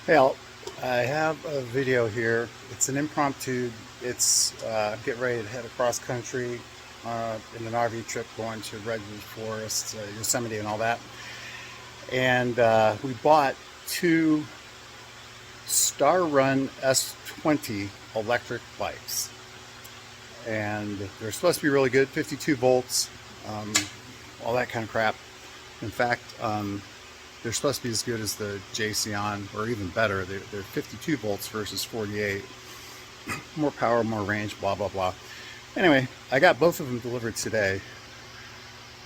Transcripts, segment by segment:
Hey, I have a video here. It's an impromptu. It's getting ready to head across country in an RV trip going to Redwood Forest, Yosemite, and all that. And we bought two Starrun S20 electric bikes, and they're supposed to be really good, 52 volts, um, all that kind of crap. In fact, they're supposed to be as good as the JCon, or even better. They're 52 volts versus 48. More power, more range, blah, blah, blah. Anyway, I got both of them delivered today.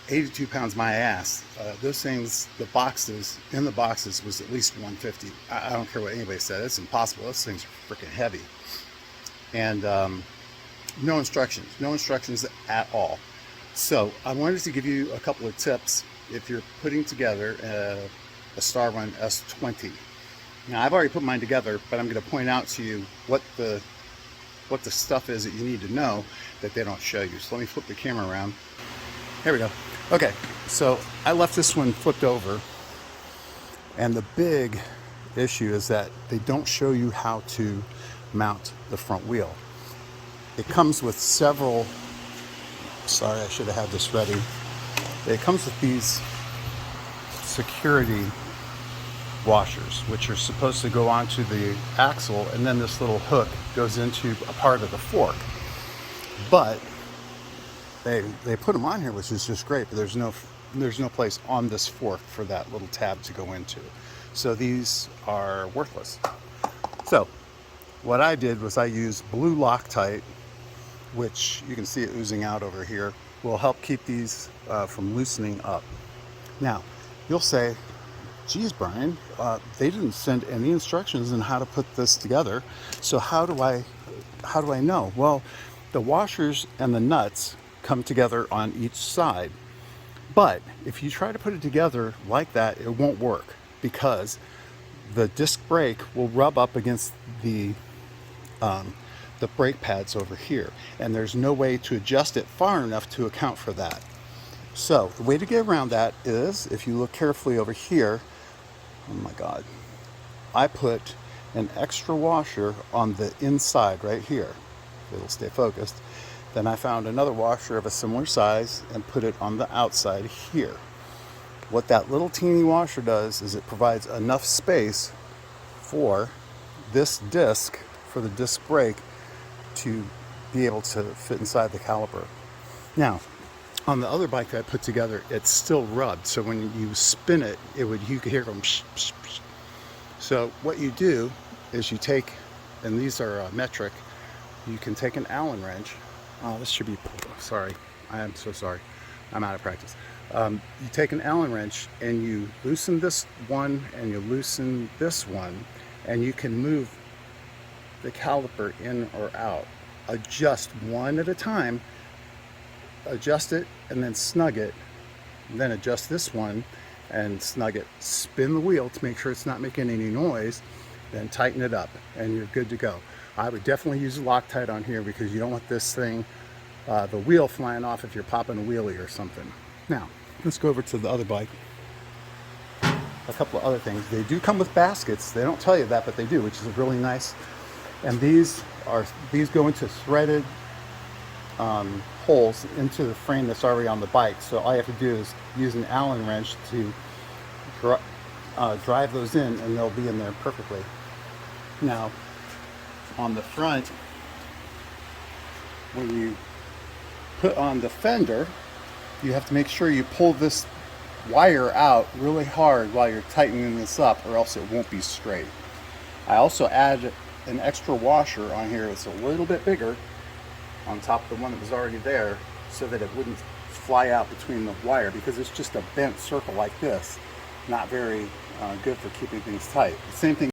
82 pounds my ass. Those things, the boxes was at least 150. I don't care what anybody said. It's impossible. Those things are freaking heavy. And no instructions at all. So I wanted to give you a couple of tips if you're putting together a Starrun S20. Now I've already put mine together, but I'm going to point out to you what the stuff is that you need to know that they don't show you. So let me flip the camera around. Here we go. Okay, so I left this one flipped over, and the big issue is that they don't show you how to mount the front wheel. It comes with several, sorry, I should have had this ready. It comes with these security washers, which are supposed to go onto the axle, and then this little hook goes into a part of the fork. But they put them on here, which is just great, but there's no place on this fork for that little tab to go into. So these are worthless. So what I did was I used blue Loctite, which you can see it oozing out over here, will help keep these from loosening up. Now, you'll say, geez, Brian, they didn't send any instructions on how to put this together. So how do I know? Well, the washers and the nuts come together on each side. But if you try to put it together like that, it won't work, because the disc brake will rub up against the brake pads over here, and there's no way to adjust it far enough to account for that. So the way to get around that is, if you look carefully over here, oh my God, I put an extra washer on the inside right here. It'll stay focused. Then I found another washer of a similar size and put it on the outside here. What that little teeny washer does is it provides enough space for this disc, for the disc brake, to be able to fit inside the caliper. Now, on the other bike that I put together, it's still rubbed, so when you spin it, you could hear it going psh, psh, psh. So what you do is you take, and these are metric, you can take an Allen wrench. Oh, this should be, sorry, I am so sorry, I'm out of practice. You take an Allen wrench and you loosen this one and you loosen this one, and you can move the caliper in or out. Adjust one at a time. Adjust it and then snug it, and then adjust this one and snug it. Spin the wheel to make sure it's not making any noise, then tighten it up and you're good to go. I would definitely use Loctite on here, because you don't want this thing, the wheel flying off if you're popping a wheelie or something. Now, let's go over to the other bike. A couple of other things. They do come with baskets. They don't tell you that, but they do, which is really nice. And these go into threaded holes into the frame that's already on the bike. So all you have to do is use an Allen wrench to drive those in, and they'll be in there perfectly. Now, on the front, when you put on the fender, you have to make sure you pull this wire out really hard while you're tightening this up, or else it won't be straight. I also add an extra washer on here that's a little bit bigger on top of the one that was already there, so that it wouldn't fly out between the wire, because it's just a bent circle like this. Not very good for keeping things tight. The same thing